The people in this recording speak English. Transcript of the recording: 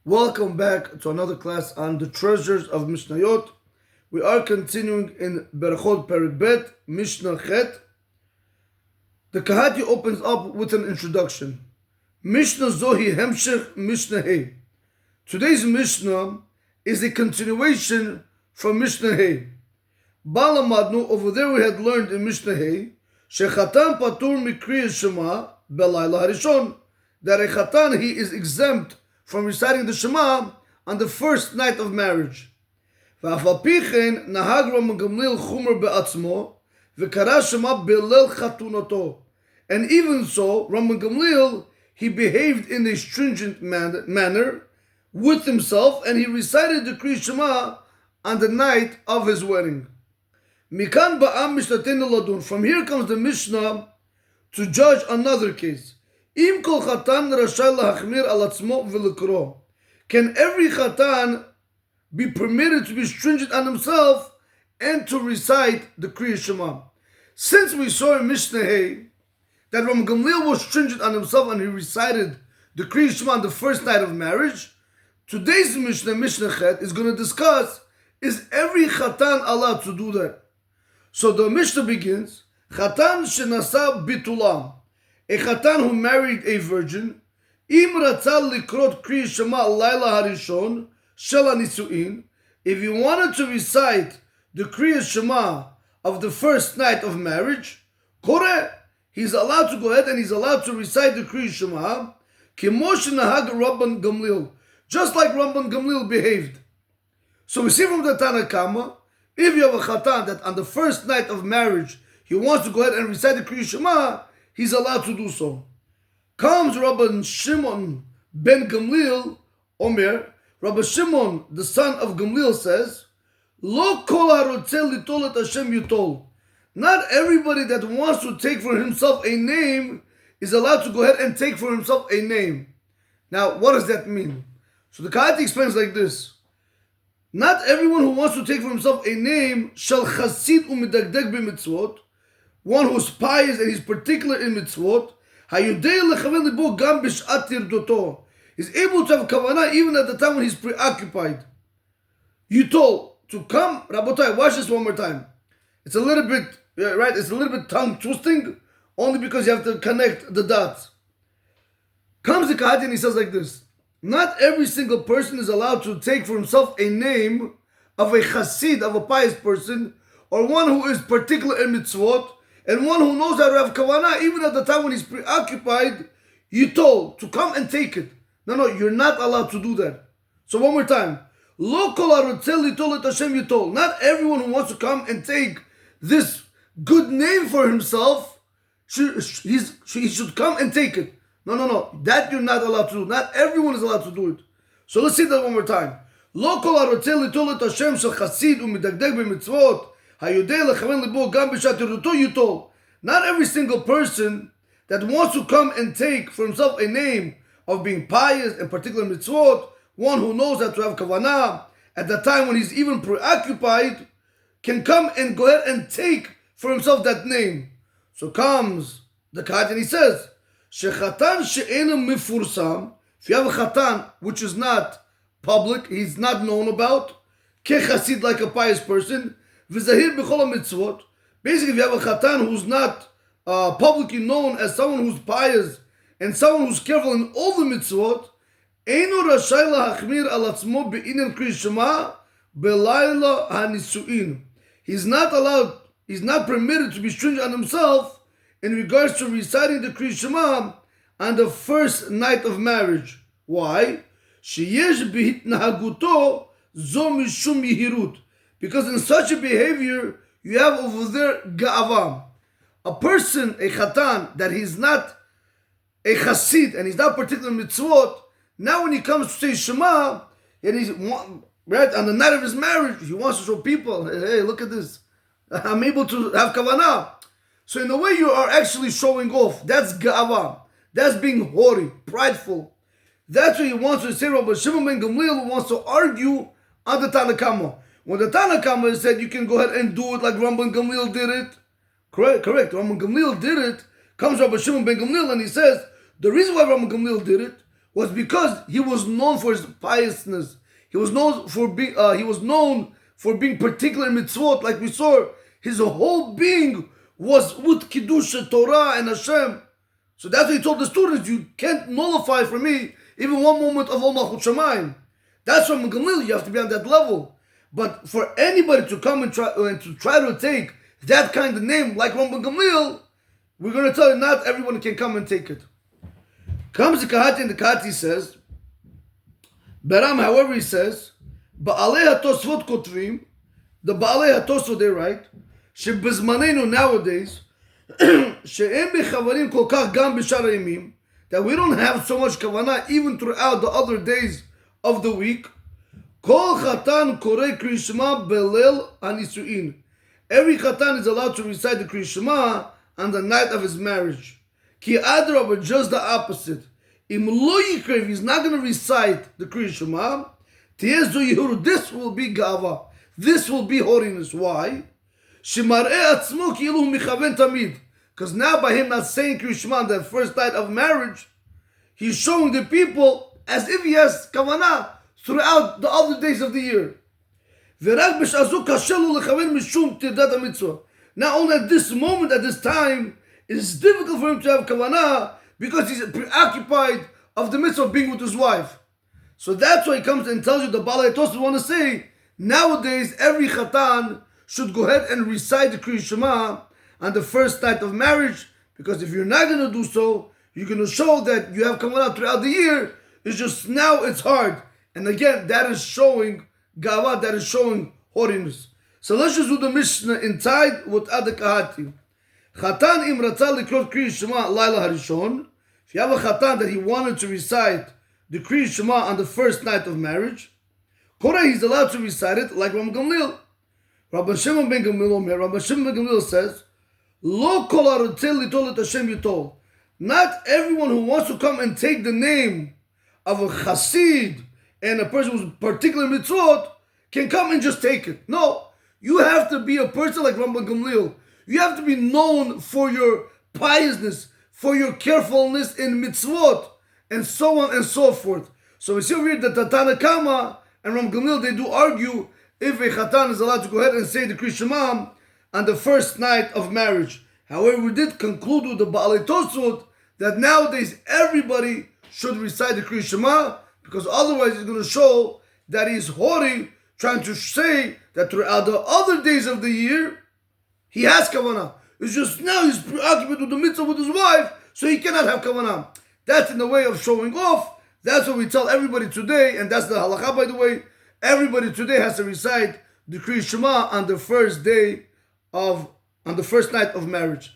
Welcome back to another class on the treasures of Mishnayot. We are continuing in Berachot Perek Bet, Mishnah Chet. The Kahati opens up with an introduction. Mishnah Zohi Hemshech Mishnah Hey. Today's Mishnah is a continuation from Mishnah Hey. Balamadnu, over there we had learned in Mishnah Hey, Shechatan Patur Mikri Shema Belayla Harishon, that a Chatan, he is exempt from reciting the Shema on the first night of marriage. And even so, Rabban Gamliel, he behaved in a stringent manner with himself, and he recited the Kriya Shema on the night of his wedding. From here comes the Mishnah to judge another case. Can every Chatan be permitted to be stringent on himself and to recite the Kriya Shema? Since we saw in Mishnah Hey that Rabban Gamliel was stringent on himself and he recited the Kriya Shema on the first night of marriage, today's Mishnah, Mishnah Chet, is going to discuss, is every Chatan allowed to do that? So the Mishnah begins, Chatan shenasa bitulam. A Chatan who married a virgin, Im ratzal likrot Kriya Shema Laila Harishon Shel HaNisuin, if he wanted to recite the Kriya Shema of the first night of marriage, Kore, he's allowed to go ahead and he's allowed to recite the Kriya Shema, Kimo shenahag Rabban Gamliel, just like Rabban Gamliel behaved. So we see from the Tana Kama, if you have a Chatan that on the first night of marriage he wants to go ahead and recite the Kriya Shema, he's allowed to do so. Comes Rabban Shimon ben Gamliel, Omer, Rabbi Shimon, the son of Gamliel, says, Lo kol harotzel litol et Hashem yutol. Not everybody that wants to take for himself a name is allowed to go ahead and take for himself a name. Now, what does that mean? So the Kahati explains like this. Not everyone who wants to take for himself a name shall chasid umidagdeg b'mitzvot, one who's pious and he's particular in mitzvot, is able to have kavanah even at the time when he's preoccupied. You told to come, Rabotai, watch this one more time. It's a little bit, right? It's a little bit tongue twisting, only because you have to connect the dots. Comes the Kahati and he says like this. Not every single person is allowed to take for himself a name of a chassid, of a pious person, or one who is particular in mitzvot, and one who knows how to have kavanah, even at the time when he's preoccupied, you told to come and take it. No, you're not allowed to do that. So one more time. Lo kol harotzel litol et Hashem yutol. Not everyone who wants to come and take this good name for himself, he should come and take it. No. That you're not allowed to do. Not everyone is allowed to do it. So let's see that one more time. Lo kol harotzel litol et Hashem shel chasid umidagdeg b'mitzvot. Not every single person that wants to come and take for himself a name of being pious and particular mitzvot, one who knows how to have kavanah, at the time when he's even preoccupied, can come and go ahead and take for himself that name. So comes the Kahati and he says, Shechatan she'ena mifursam, if you have a chatan which is not public, he's not known about, kechasid, like a pious person, V'zahir b'chol mitzvot. Basically, if you have a chatan who's not publicly known as someone who's pious and someone who's careful in all the mitzvot, einu rashay lahachmir al atzmo be'inyan kriya shema belayla hanisuin. He's not permitted to be stringent on himself in regards to reciting the Kriya Shema on the first night of marriage. Why? Sheyesh b'hitnahaguto zo mishum yihirut. Because in such a behavior, you have over there ga'avam. A person, a chatan, that he's not a chassid and he's not particular mitzvot, now when he comes to say Shema, and he's right on the night of his marriage, he wants to show people, hey, look at this. I'm able to have kavanah. So in a way, you are actually showing off. That's ga'avam. That's being haughty, prideful. That's what he wants to say. Rabbi Shimon ben Gamliel wants to argue on the Tana Kama. When the Tana Kama said you can go ahead and do it like Rabban Gamliel did it, correct. Rabban Gamliel did it. Comes Rabbi Shimon ben Gamliel and he says the reason why Rabban Gamliel did it was because he was known for his piousness. He was known for being particular in mitzvot, like we saw. His whole being was with Kiddush Torah and Hashem. So that's why he told the students, you can't nullify for me even one moment of Ol Malchut Shamayim. That's from Gamliel, you have to be on that level. But for anybody to come and try to take that kind of name, like Rabban Gamliel, we're going to tell you not everyone can come and take it. Comes the Kahati, and the Kahati says, Beram, however, he says, Ba'alei HaTosfot Kotrim, the Ba'alei HaTosfot, they write, שבזמננו nowadays, שאין בכוונים כל כך גם בשאר הימים, that we don't have so much kavanah even throughout the other days of the week, כל חתן קורא קרי שמע בליל הנישואין. Every chatan is allowed to recite the Kri Shema on the night of his marriage. Ki adrabah, just the opposite. Im lo yikra, if he's not going to recite the Kri Shema, this will be gava. This will be holiness. Why? Because now by him not saying Kri Shema on that first night of marriage, he's showing the people as if he has kavanah throughout the other days of the year. Not only at this moment, at this time, it is difficult for him to have kavanah because he's preoccupied of the mitzvah of being with his wife. So that's why he comes and tells you the Baalei Tosfos want to say, nowadays every chatan should go ahead and recite the Kri Shema on the first night of marriage, because if you're not going to do so, you're going to show that you have kavanah throughout the year. It's just now it's hard. And again, that is showing Gava, that is showing holiness. So let's just do the Mishnah inside with Adek Ahati. Chatan im ratzah likrot Kri Shema Laila Harishon. If you have a chatan that he wanted to recite the Kri Shema on the first night of marriage, Korah, he's allowed to recite it like Rabban Gamliel. Rabban Shimon ben Gamliel says, Lo kol harotzeh litol et Hashem yitol. Not everyone who wants to come and take the name of a chassid and a person who's particular mitzvot can come and just take it. No, you have to be a person like Rabban Gamliel. You have to be known for your piousness, for your carefulness in mitzvot, and so on and so forth. So we see over here that Tana Kama and Rabban Gamliel, they do argue if a chatan is allowed to go ahead and say the Kri Shema on the first night of marriage. However, we did conclude with the Baalei Tosfot that nowadays everybody should recite the Kri Shema, because otherwise it's going to show that he's haughty, trying to say that throughout the other days of the year, he has kavanah. It's just now he's preoccupied with the mitzvah with his wife, so he cannot have kavanah. That's in the way of showing off. That's what we tell everybody today, and that's the halakha, by the way. Everybody today has to recite the Kri Shema on the first night of marriage.